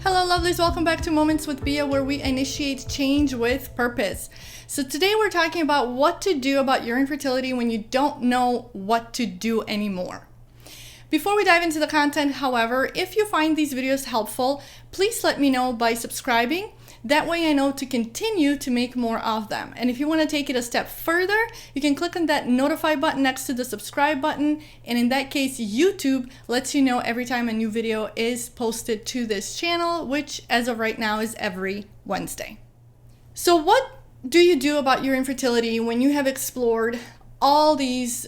Hello lovelies, welcome back to Moments with Bia, where we initiate change with purpose. So today we're talking about what to do about your infertility when you don't know what to do anymore. Before we dive into the content, however, if you find these videos helpful, please let me know by subscribing. That way I know to continue to make more of them. And if you want to take it a step further, you can click on that notify button next to the subscribe button. And in that case, YouTube lets you know every time a new video is posted to this channel, which as of right now is every Wednesday. So what do you do about your infertility when you have explored all these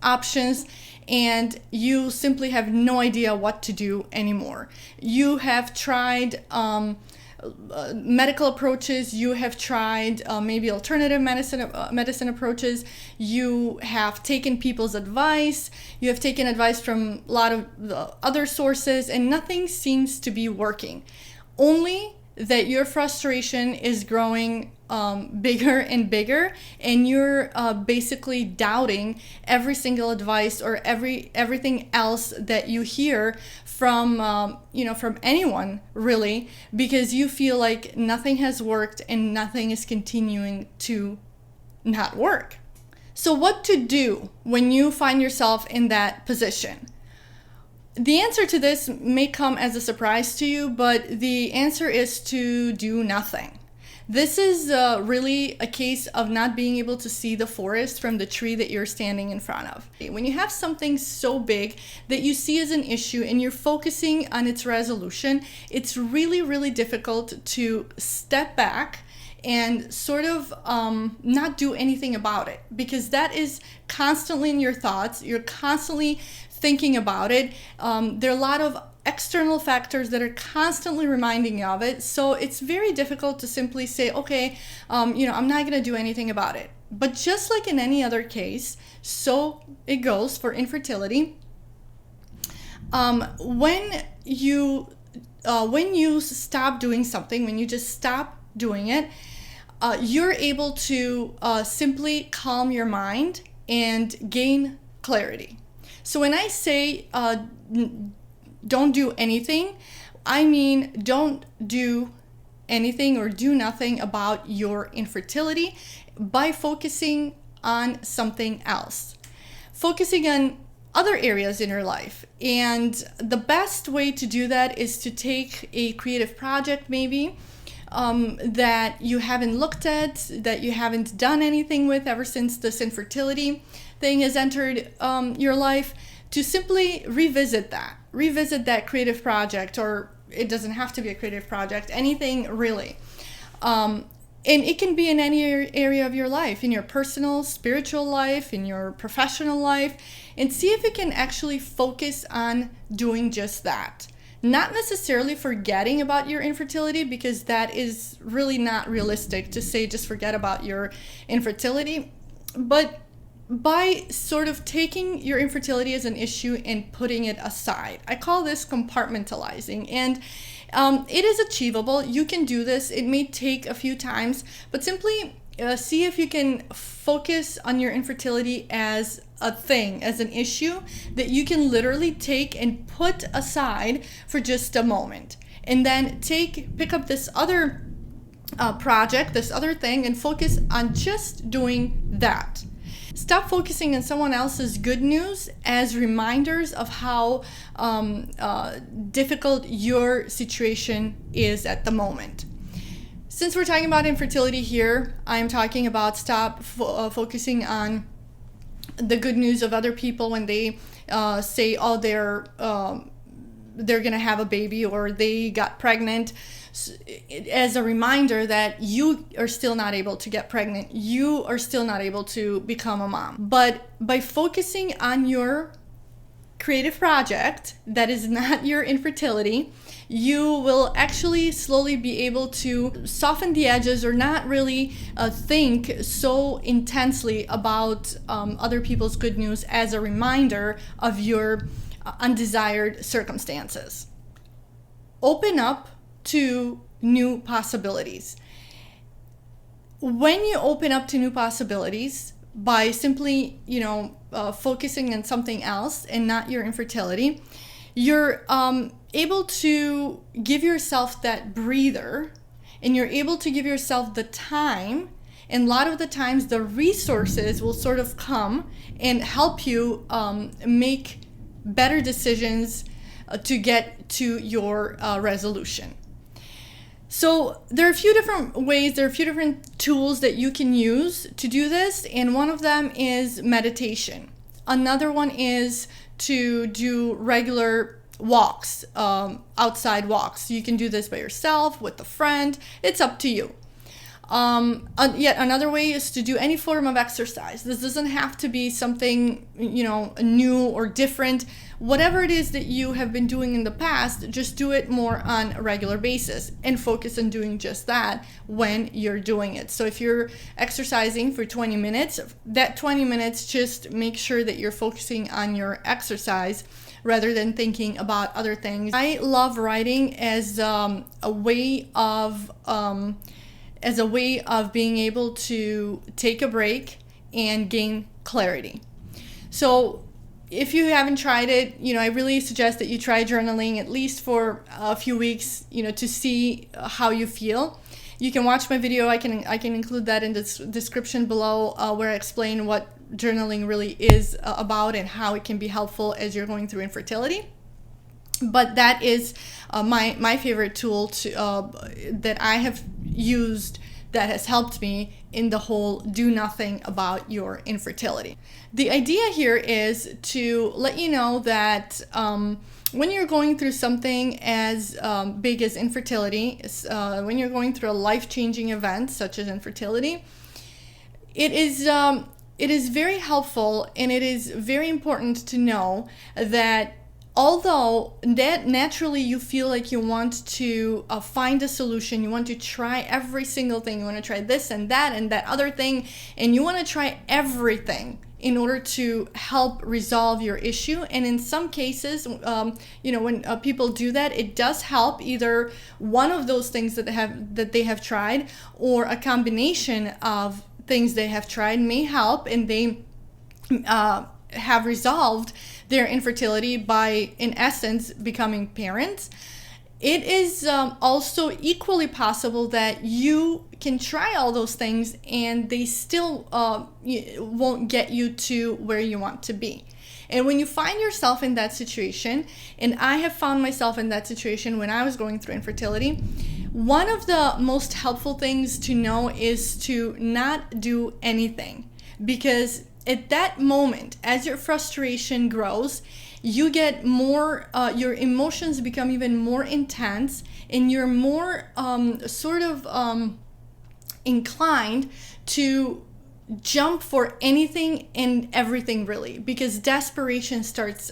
options and you simply have no idea what to do anymore? You have tried medical approaches, you have tried maybe alternative medicine approaches, you have taken people's advice, you have taken advice from a lot of the other sources, and nothing seems to be working. Only that your frustration is growing bigger and bigger, and you're basically doubting every single advice or everything else that you hear from from anyone, really, because you feel like nothing has worked and nothing is continuing to not work. So what to do when you find yourself in that position? The answer to this may come as a surprise to you, but the answer is to do nothing. This is really a case of not being able to see the forest from the tree that you're standing in front of. When you have something so big that you see as an issue and you're focusing on its resolution, it's really, really difficult to step back and sort of not do anything about it, because that is constantly in your thoughts. You're constantly thinking about it. There are a lot of external factors that are constantly reminding you of it. So it's very difficult to simply say, okay, I'm not going to do anything about it. But just like in any other case, so it goes for infertility. When you stop doing something, when you just stop doing it, you're able to simply calm your mind and gain clarity. So when I say don't do anything, I mean don't do anything or do nothing about your infertility by focusing on something else. Focusing on other areas in your life. And the best way to do that is to take a creative project maybe that you haven't looked at, that you haven't done anything with ever since this infertility thing has entered your life, to simply revisit that creative project, or it doesn't have to be a creative project, anything really. And it can be in any area of your life, in your personal, spiritual life, in your professional life, and see if you can actually focus on doing just that. Not necessarily forgetting about your infertility, because that is really not realistic to say just forget about your infertility, but by sort of taking your infertility as an issue and putting it aside. I call this compartmentalizing, and it is achievable. You can do this. It may take a few times, but simply see if you can focus on your infertility as a thing, as an issue that you can literally take and put aside for just a moment, and then pick up this other project, this other thing, and focus on just doing that. Stop focusing on someone else's good news as reminders of how difficult your situation is at the moment. Since we're talking about infertility here, I'm talking about stop focusing on the good news of other people when they say, oh, they're going to have a baby or they got pregnant, as a reminder that you are still not able to get pregnant. You are still not able to become a mom. But by focusing on your creative project that is not your infertility, you will actually slowly be able to soften the edges, or not really think so intensely about other people's good news as a reminder of your undesired circumstances. Open up to new possibilities. When you open up to new possibilities by simply, focusing on something else and not your infertility, you're able to give yourself that breather, and you're able to give yourself the time. And a lot of the times the resources will sort of come and help you make better decisions to get to your resolution. So there are a few different ways, there are a few different tools that you can use to do this, and one of them is meditation. Another one is to do regular walks, outside walks. You can do this by yourself, with a friend, it's up to you. Yet another way is to do any form of exercise. This doesn't have to be something, new or different. Whatever it is that you have been doing in the past, just do it more on a regular basis and focus on doing just that when you're doing it. So if you're exercising for 20 minutes, that 20 minutes, just make sure that you're focusing on your exercise rather than thinking about other things. I love writing as a way of being able to take a break and gain clarity. So if you haven't tried it, I really suggest that you try journaling at least for a few weeks, to see how you feel. You can watch my video. I can include that in the description below, where I explain what journaling really is about and how it can be helpful as you're going through infertility. But that is my favorite tool that I have used that has helped me in the whole do nothing about your infertility. The idea here is to let you know that when you're going through something as big as infertility, when you're going through a life-changing event such as infertility, it is very helpful, and it is very important to know that although that naturally you feel like you want to find a solution, you want to try every single thing, you want to try this and that other thing, and you want to try everything in order to help resolve your issue. And in some cases, when people do that, it does help. Either one of those things that they have tried, or a combination of things they have tried may help, and they have resolved their infertility by, in essence, becoming parents. It is also equally possible that you can try all those things and they still won't get you to where you want to be. And when you find yourself in that situation, and I have found myself in that situation when I was going through infertility, one of the most helpful things to know is to not do anything. Because at that moment, as your frustration grows, you get more, your emotions become even more intense, and you're more inclined to jump for anything and everything, really, because desperation starts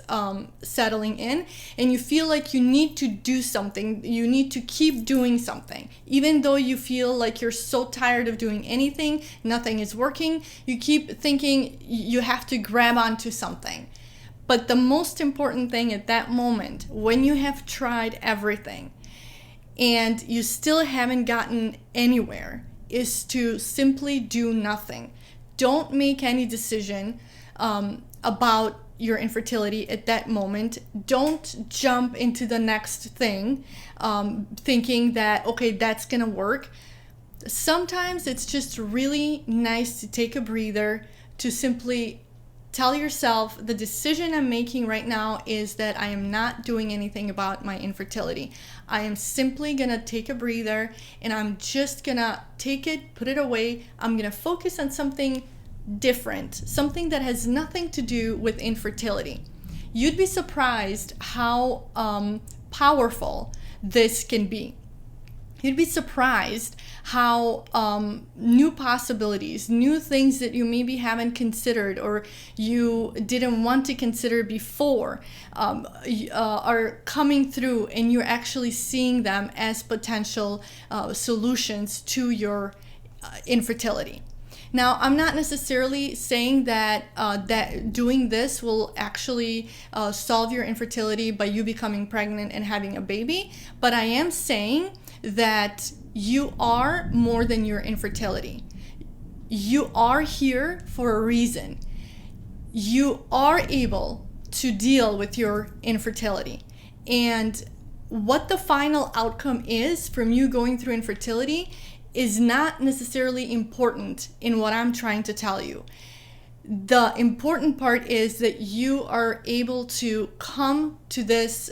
settling in, and you feel like you need to do something. You need to keep doing something, even though you feel like you're so tired of doing anything, nothing is working. You keep thinking you have to grab onto something. But the most important thing at that moment, when you have tried everything and you still haven't gotten anywhere, is to simply do nothing. Don't make any decision about your infertility at that moment. Don't jump into the next thing thinking that, okay, that's gonna work. Sometimes it's just really nice to take a breather, to simply tell yourself, the decision I'm making right now is that I am not doing anything about my infertility. I am simply gonna take a breather, and I'm just gonna take it, put it away. I'm gonna focus on something different, something that has nothing to do with infertility. You'd be surprised how powerful this can be. You'd be surprised how new possibilities, new things that you maybe haven't considered or you didn't want to consider before are coming through, and you're actually seeing them as potential solutions to your infertility. Now, I'm not necessarily saying that that doing this will actually solve your infertility by you becoming pregnant and having a baby, but I am saying that you are more than your infertility. You are here for a reason. You are able to deal with your infertility. And what the final outcome is from you going through infertility is not necessarily important in what I'm trying to tell you. The important part is that you are able to come to this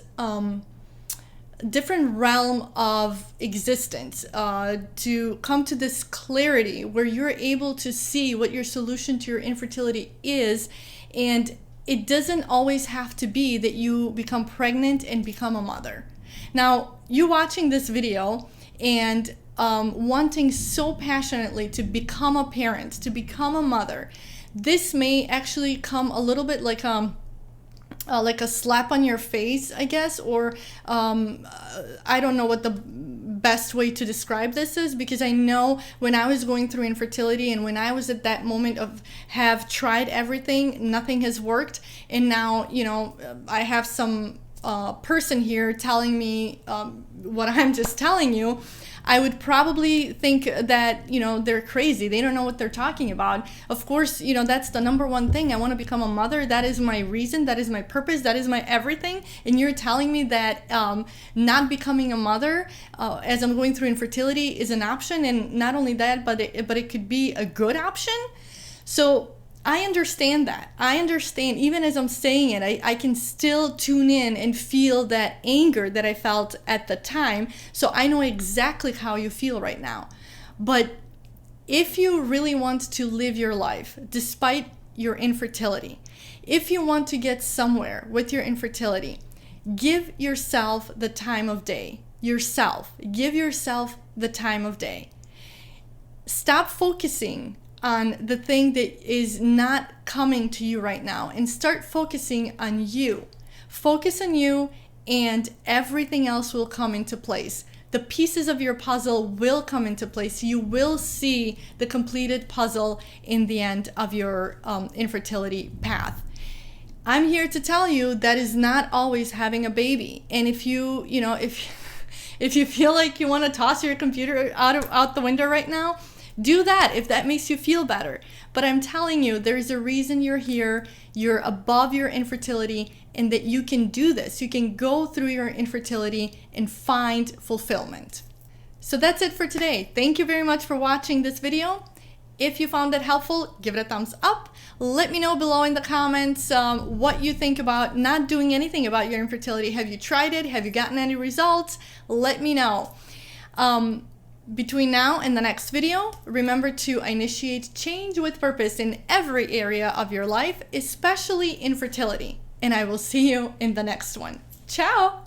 different realm of existence, to come to this clarity where you're able to see what your solution to your infertility is. And it doesn't always have to be that you become pregnant and become a mother. Now, you watching this video and wanting so passionately to become a parent, to become a mother, this may actually come a little bit like a slap on your face, I guess, or I don't know what the best way to describe this is, because I know when I was going through infertility and when I was at that moment of have tried everything, nothing has worked, and now, you know, I have some person here telling me what I'm just telling you, I would probably think that, you know, they're crazy. They don't know what they're talking about. Of course, you know, that's the number one thing. I want to become a mother. That is my reason. That is my purpose. That is my everything. And you're telling me that not becoming a mother as I'm going through infertility is an option. And not only that, but it could be a good option. So I understand that. I understand, even as I'm saying it, I can still tune in and feel that anger that I felt at the time. So I know exactly how you feel right now. But if you really want to live your life despite your infertility, if you want to get somewhere with your infertility, give yourself the time of day. Give yourself the time of day. Stop focusing on the thing that is not coming to you right now and start focusing on you. Focus on you and everything else will come into place. The pieces of your puzzle will come into place. You will see the completed puzzle in the end of your infertility path. I'm here to tell you that is not always having a baby. And if you feel like you want to toss your computer out the window right now, do that if that makes you feel better. But I'm telling you, there's a reason you're here. You're above your infertility, and that you can do this. You can go through your infertility and find fulfillment. So that's it for today. Thank you very much for watching this video. If you found it helpful, give it a thumbs up. Let me know below in the comments what you think about not doing anything about your infertility. Have you tried it? Have you gotten any results? Let me know. Between now and the next video, remember to initiate change with purpose in every area of your life, especially infertility. And I will see you in the next one. Ciao!